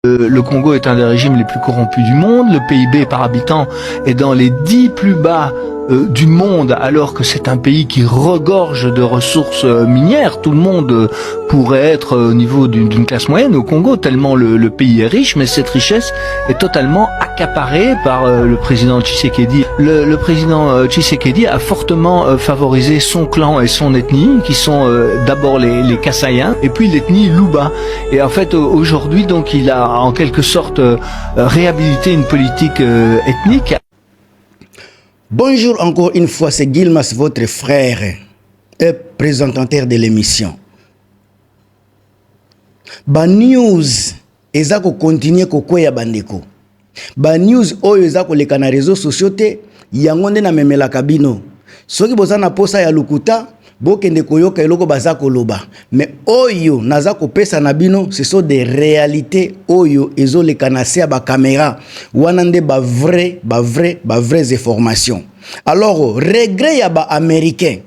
Le Congo est un des régimes les plus corrompus du monde, le PIB par habitant est dans les 10 plus bas du monde, alors que c'est un pays qui regorge de ressources minières. Tout le monde pourrait être au niveau d'une classe moyenne au Congo, tellement le pays est riche, mais cette richesse est totalement accaparée par le président Tshisekedi. Le président Tshisekedi a fortement favorisé son clan et son ethnie, qui sont d'abord les Kasaïens, et puis l'ethnie Luba. Et en fait, aujourd'hui, donc, il a en quelque sorte réhabilité une politique ethnique. Bonjour encore une fois, c'est Gilmas, votre frère et présentateur de l'émission. Ba news eza ko continuer ko kweya bandeko. Ba news oyo eza ko leka na réseaux sociaux te yango nde na memela kabino. Soki boza na posa ya lukuta bokende koyoka eloko baza koloba. Mais oyo naza ko pesa na bino, ce sont des réalités oyo ezo leka na se ba caméra. Wana nde ba vraies informations. Alors regret ya ba américain.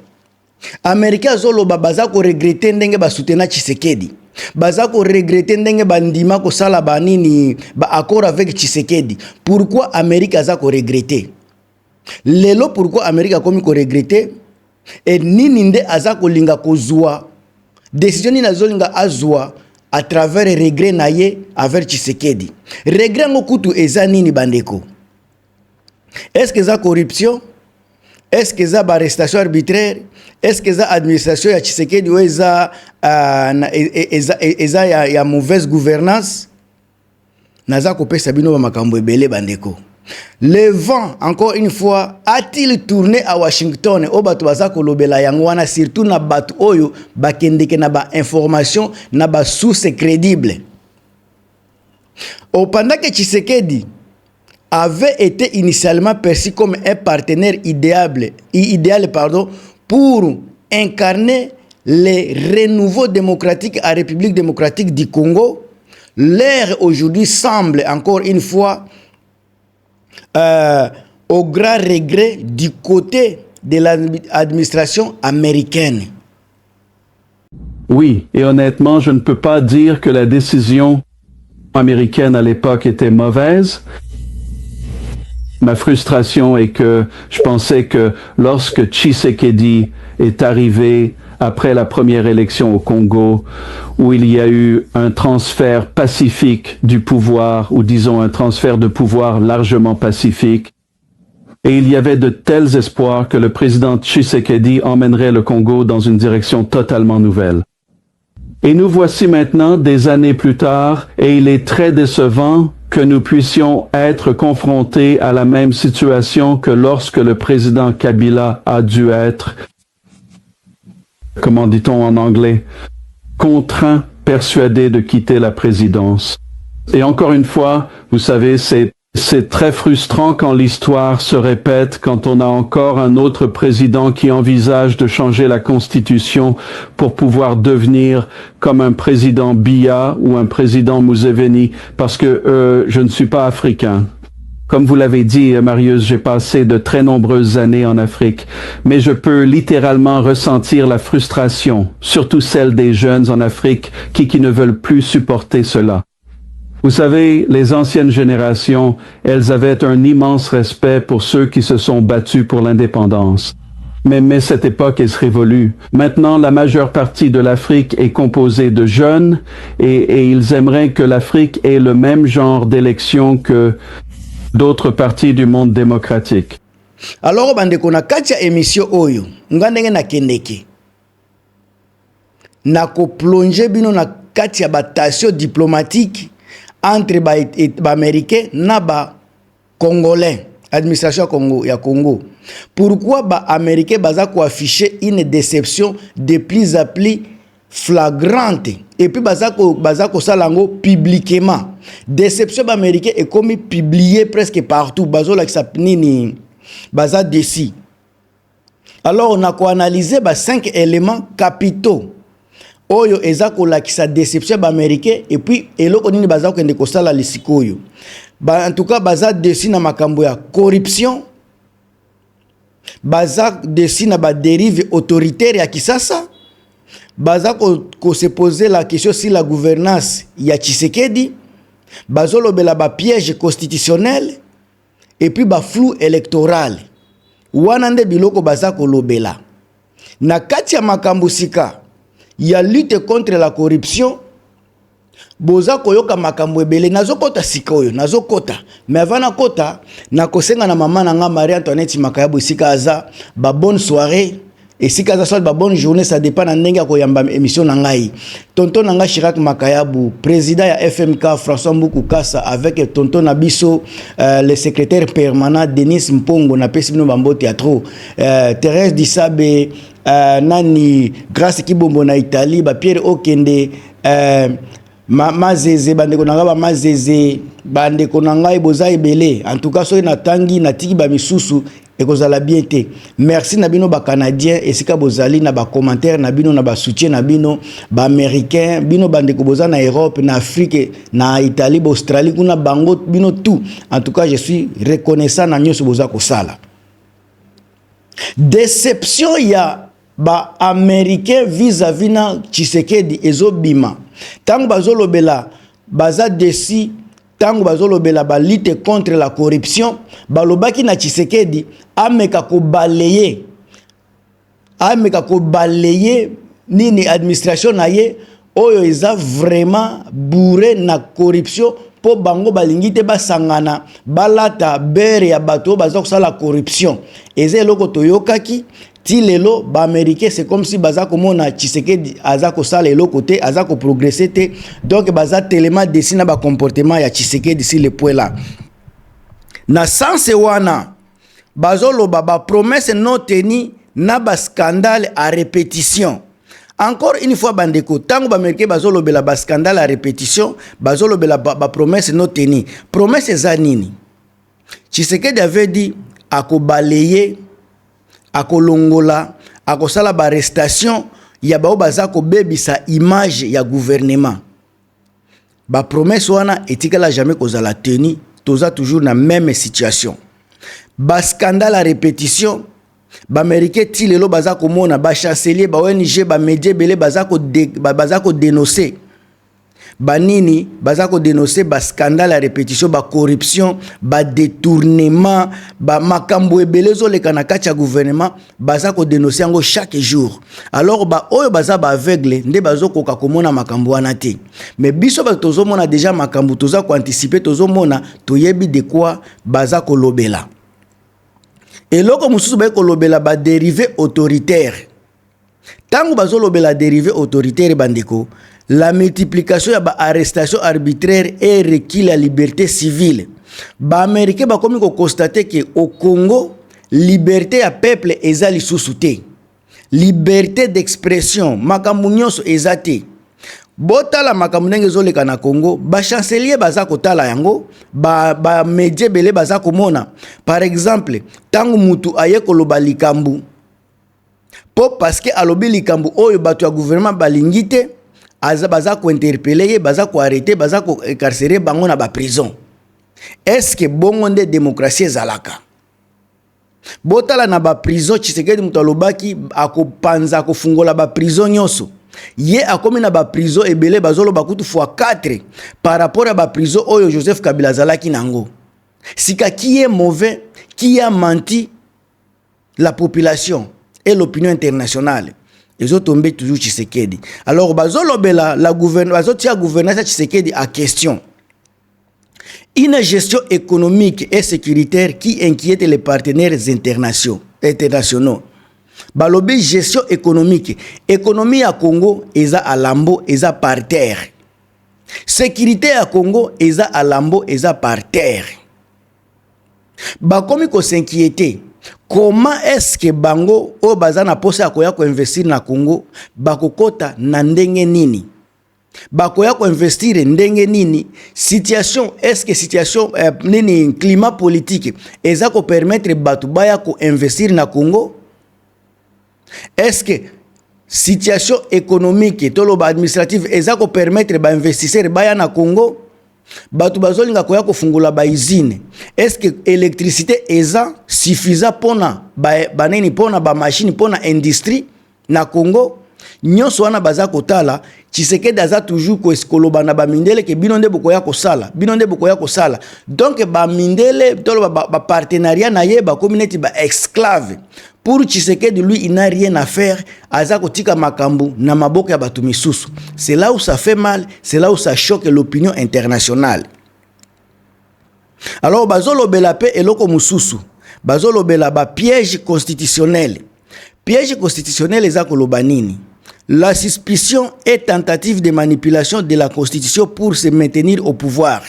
Américain zoloba baza ko regretter ndenge ba soutenir Tshisekedi. Baza ko regretter ndenge bandima ko sala ba nini ba accord avec Tshisekedi. Pourquoi Amérique aza ko regretter? Lelo pourquoi Amérique a komi ko regretter? Et nini nde aza ko linga ko zwa décision ni nazolinga azwa à travers regret na ye avec Tshisekedi. Regret ngo kutu eza nini bandeko? Est-ce que ça corruption? Est-ce que ça arrestation arbitraire? Est-ce que ça administration ya Tshisekedi ou eza ya mauvaise gouvernance? Naza ko pesa bino ba makambo ebele bandeko. Le vent, encore une fois, a-t-il tourné à Washington? O bato baza kolobela yango wana, surtout na bato oyo bakendeke na ba information na ba source crédible. Pendant que Tshisekedi avait été initialement perçu comme un partenaire idéal pour incarner les renouveaux démocratiques à République démocratique du Congo, l'ère aujourd'hui semble encore une fois au grand regret du côté de l'administration américaine. Oui, et honnêtement, je ne peux pas dire que la décision américaine à l'époque était mauvaise. Ma frustration est que je pensais que lorsque Tshisekedi est arrivé après la première élection au Congo, où il y a eu un transfert pacifique du pouvoir, ou disons un transfert de pouvoir largement pacifique, et il y avait de tels espoirs que le président Tshisekedi emmènerait le Congo dans une direction totalement nouvelle. Et nous voici maintenant des années plus tard, et il est très décevant que nous puissions être confrontés à la même situation que lorsque le président Kabila a dû être, comment dit-on en anglais, contraint, persuadé de quitter la présidence. Et encore une fois, vous savez, c'est très frustrant quand l'histoire se répète, quand on a encore un autre président qui envisage de changer la constitution pour pouvoir devenir comme un président Biya ou un président Museveni, parce que je ne suis pas africain. Comme vous l'avez dit, Marius, j'ai passé de très nombreuses années en Afrique, mais je peux littéralement ressentir la frustration, surtout celle des jeunes en Afrique qui ne veulent plus supporter cela. Vous savez, les anciennes générations, elles avaient un immense respect pour ceux qui se sont battus pour l'indépendance. Mais cette époque est révolue. Maintenant, la majeure partie de l'Afrique est composée de jeunes et ils aimeraient que l'Afrique ait le même genre d'élection que d'autres parties du monde démocratique. Alors, bandeko na kati ya émission oyo, ngandenge na kendeke. Na ko plonger bino na kati ya batation diplomatique entre ba américain na ba congolais, administration ya Congo. Pourquoi ba américain baza ko afficher une déception de plus en plus flagrante et puis baza ko salango publiquement. Déception ba américain est comme publié presque partout, bazo la nini baza desi. Alors on a ko analyser ba 5 éléments capitaux oyo eza ko lakisa déception ba américain et puis eloko nini baza ko ende ko sala lisikoyo. En tout cas baza desi na makambo ya corruption, baza desi na ba dérive autoritaire ya kisasa, baza ko se poser la question si la gouvernance ya Tshisekedi, bazolobela ba piège constitutionnel et puis ba flou électoral. Wana nde biloko baza kolobela. Na kati ya makambo sika ya lutte contre la corruption, boza koyoka makambo ebele nazokota sikoyo nazokota mais avant na kota na kosenga na mama na nga Marie Antoinette Makayabo sika aza ba bonne soirée et sika aza soit ba bonne journée, ça dépend na ndenge ko yamba émission na ngai. Tonton na nga Chirac Makayabo, président ya FMK François Mboukou Kassa avec tonton Nabiso le secrétaire permanent Denis Mpongo na pesi bino bambo théâtre Thérèse Dissabe nani grâce Kibombo na Italie ba Pierre Okende mazeze bandeko nanga ba mazeze bandeko nanga boza ebele en tout cas soki na tangi na tiki ba misusu ekozala bien te. Merci na bino ba canadien esika bozali na ba commentaire na bino na ba soutien na bino ba américain bino bandeko boza na Europe na Afrique na Italie ba Australie kuna bango bino tout. En tout cas je suis reconnaissant na nyoso boza ko sala. Déception ya ba américain vis-à-vis na Tshisekedi ezobima. Tango bazolobela baza desi, tango bazolobela ba lutte contre la corruption, balobaki na Tshisekedi ameka ko balayer nini administration na ye oyo eza vraiment bourré na corruption po bango balingi te basangana balata bere ya bato baza kosala corruption. Eza eloko toyokaki ti lelo ba américain c'est comme si baza komona Tshisekedi aza ko sala eloko te aza ko progresser te, donc baza tellement dessina ba comportement ya Tshisekedi si le point là na sens wana bazoloba ba promesse non tenue na ba scandale à répétition. Encore une fois bandeko tango ba américain bazolobela ba scandale à répétition bazolobela ba promesse non tenue. Promesse za nini? Tshisekedi avait dit ako balayer akolongola akosala ba arrestation ya bao baza ko bebisa image ya gouvernement. Ba promesse wana etikala jamais kozala tenu, toza toujours na même situation. Ba scandale à répétition ba américain ti lelo baza ko mona ba chancelier ba ONG ba média belé baza ko dénoncer banini baza ko dénoncer ba scandale à répétition ba corruption ba détournement ba makambo ebele zo leka na kati ya gouvernement baza ko dénoncer yango chaque jour. Alors ba oyo baza ba aveugle nde bazo koka komona makambo wana te, mais biso ba tozo mona déjà makambo toza ko anticiper tozo mona toyebi de quoi baza ko lobela. Eloko mususu ba ko lobela ba dérivé autoritaire. Tango bazo lobela dérivé autoritaire bandeko, la multiplication ya ba arrestation arbitraire et recul la liberté civile. Ba américain ba komi ko constater que au Congo liberté ya peuple eza lisusu te. Liberté d'expression makambo nyonso eza te. Botala makambo ndenge ezoleka na Congo, ba chancelier baza kotala yango, ba média belé baza komona. Par exemple, tango mutu aye koloba likambu po parce que alobi likambu oyo bato ya gouvernement balingi te, baza ko interpeller, baza ko arrêter, baza ko incarcérer bango na ba prison. Est-ce que bongo nde démocratie ezalaka? Botala na ba prison Tshisekedi mutu alobaki akopanza kofungola ba prison nyonso. Ye akomi na ba prison ebele bazolo bakutu fois 4 par rapport à ba prison oyo Joseph Kabila zalaki nango. Sika qui est mauvais, qui a menti la population et l'opinion internationale. Ils ont tombé toujours Tshisekedi. Alors bazolobela la gouvernance, bazotia gouvernance Tshisekedi à question. Une gestion économique et sécuritaire qui inquiète les partenaires internationaux. Balobi gestion économique. Économie à Congo eza à lambo eza par terre. Sécurité à Congo eza à lambo eza par terre. Bakomi ko s'inquiéter. Comment est-ce que bango o bazana posa akoya ko investir na Congo bakokota na ndenge nini? Bakoya ko investir ndenge nini? Situation est-ce que situation nini climat politique eza ko permettre batu baya ko investir na Congo? Est-ce que situation économique toloba administrative eza ko permettre ba investisseur baya na Congo? Batu bazolinga koya ko fungula ba usine. Est-ce que électricité eza suffisant pona ba nini pona ba machine pona industrie na Congo? nyonso wana baza kotala Tshisekedi aza toujours koloba na bamindele ke bino nde bokoya kosala, bino nde bokoya kosala. Donc bamindele tolo ba partenariat na ye ba communauté ba esclave. Pour Tshisekedi, lui, il n'a rien à faire. Aza kotika makambu na maboko ya batu misusu. C'est là où ça fait mal, c'est là où ça choque l'opinion internationale. Alors bazolo bela pe eloko mususu. Bazolo bela ba piège constitutionnel. Piège constitutionnel eza koloba nini? La suspicion est tentative de manipulation de la Constitution pour se maintenir au pouvoir.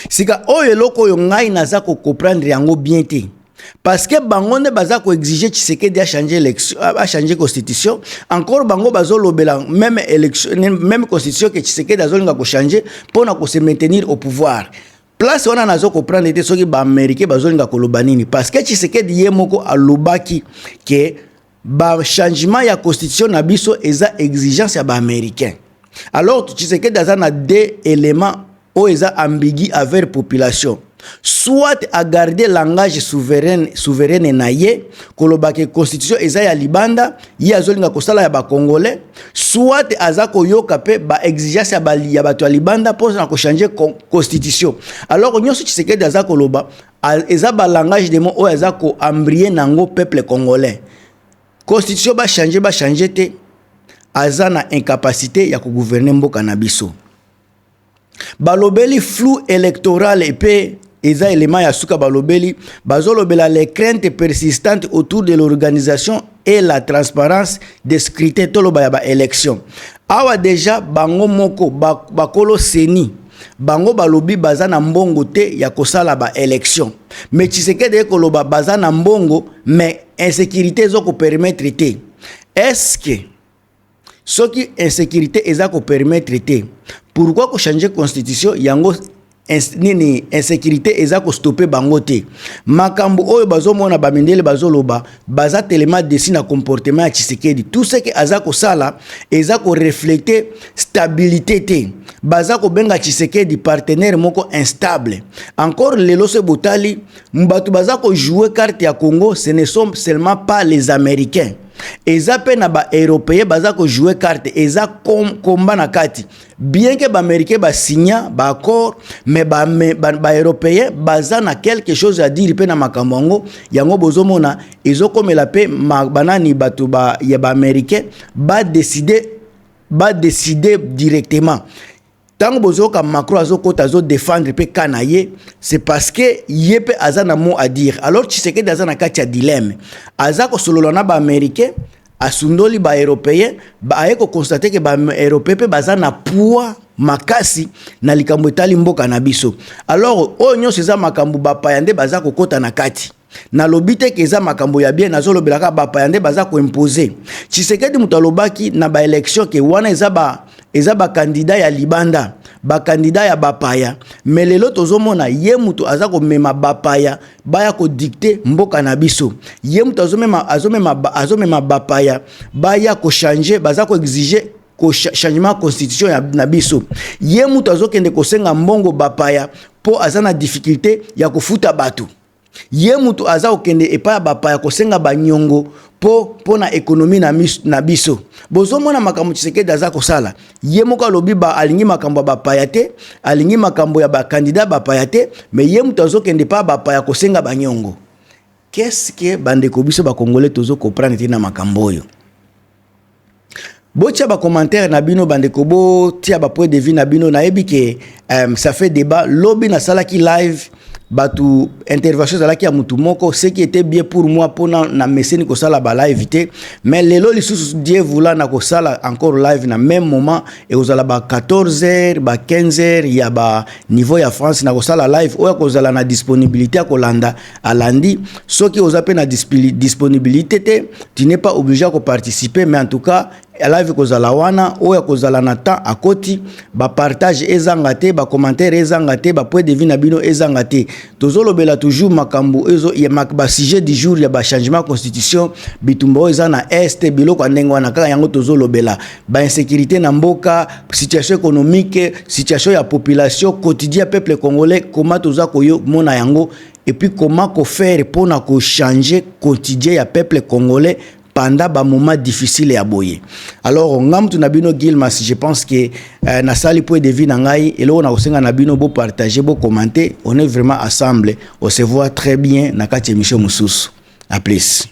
Sika oyo eloko yo ngai naza ko comprendre yango bien te. Parce que bango ne baza ko exiger Tshisekedi a changer élection, a changer constitution. Encore bango bazolo bela même élection, même constitution que Tshisekedi azolinga ko changer pour na ko se maintenir au pouvoir. Place wana nazo comprendre te soki ba américain bazolinga ko loba nini parce que Tshisekedi ye moko alobaki que ba changement ya constitution na biso eza exigence ya ba américain. Alors Tshisekedi aza na deux éléments o eza ambigu avec population. Soit à garder langage souverain na ye koloba ke constitution eza ya libanda ye azolinga kosala ya ba congolais, soit aza koyoka pe ba exigence ya bato ya libanda pour na ko changer constitution. Alors nyonso Tshisekedi aza koloba eza ba langage de mo o eza ko ambrier nango peuple congolais. Constitution ba changer te aza na incapacité ya ko gouverner mboka na biso. Balobeli flou électoral et pe eza élément ya suka balobeli bazolobela les craintes persistantes autour de l'organisation et la transparence des scrutins toloba ya ba élection. Awa déjà bango moko bakolo seni bango balobi baza na mbongo te ya kosala ba élection. Mais Tshisekedi koloba baza na mbongo mais insécurité zo ko permettre te. Est-ce que ce qui insécurité eza ko permettre te? Pourquoi ko changer constitution yango nini insécurité eza ko stopper bango te? Makambo oyo bazomona bamindele bazoloba baza tellement décis na comportement ya Tshisekedi. Tout ce que aza ko sala eza ko refléter stabilité te. Baza ko benga Tshisekedi partenaire moko instable. Encore lelo se botali mbatu baza ko jouer carte ya Congo, ce ne sont seulement pas les Américains. Eza pe na ba européen baza ko jouer carte eza combat na kati. Bien que ba américain ba signa ba accord mais ba européen baza na quelque chose à dire pe na makambo yango bozomona ezo komela pe banani bato ba ya ba américain ba décider directement. Tant que Macron azo défendre pe kanaye, c'est parce que yepe azana mot à dire. Alors Tshisekedi azana kati ya dilemme. Azako sololana ba américain, asundoli ba européen, ba ayeko constater que ba européen pe bazana poids makasi na likambo etali mboka na biso. Alors onyo seza makambo ba payande bazako kota na kati. Na lobite keza makambo ya bien nazo lobelaka ba payande bazako imposer. Tshisekedi mutalobaki na ba élection ke wana eza ba candidat ya libanda, ba candidat ya bapaya, mais lelo tozomona ye mutu azako mema bapaya baya ko dicter mboka na biso. Ye mutu azomema bapaya baya ko changer, bazako exiger ko changement constitution ya na biso. Ye mutu azokende kosenga mbongo bapaya po azana difficulté ya kofuta batu. Ye mutu aza okende epa bapaya kosenga banyongo po na ekonomi na biso. Bozomona makambo Tshisekedi aza kosala. Ye moko alobi ba alingi makambo bapaya te, alingi makambo ya ba candidat bapaya te, mais ye mutu azokende pa bapaya kosenga banyongo. Qu'est-ce que bandeko biso ba congolais tozo comprendre te na makambo yo? Botia ba commentaire na bino bandeko bo tia ba point de vue na bino na yebi ke ça fait débat lobby na sala ki live. Batu intervention zalaki ya mutu moko, ce qui était bien pour moi pour na meseni ko sala ba live te, mais lelo lisusu Dieu voulant na ko sala encore live na même moment et ozala ba 14h ba 15h ya ba niveau ya France na ko sala live oya ko zala na disponibilité ko landa alandi soki ozape na disponibilité te, tu n'es pas obligé à participer, mais en tout cas live kozala wana oya kozala na temps à côté ba partage ezangate ba commentaire ezangate ba point de vue na bino ezangate tozolobela toujours makambo ezo ya ba sujet du jour ya ba changement constitution bitumba eza na est biloko ndenge wana kaka yango tozolobela ba insécurité na mboka, situation économique, situation ya population quotidien peuple congolais, comment toza koyo mona yango et puis comment ko faire pour na ko changer quotidien ya peuple congolais pendant ba moment difficile ya boye. Alors ngam tu nabino Gilmas, je pense que na sali point de vie na ngai et là on a aussi nabino beau partager, beau commenter, on est vraiment ensemble, on se voit très bien na kati émission mususu. À plus.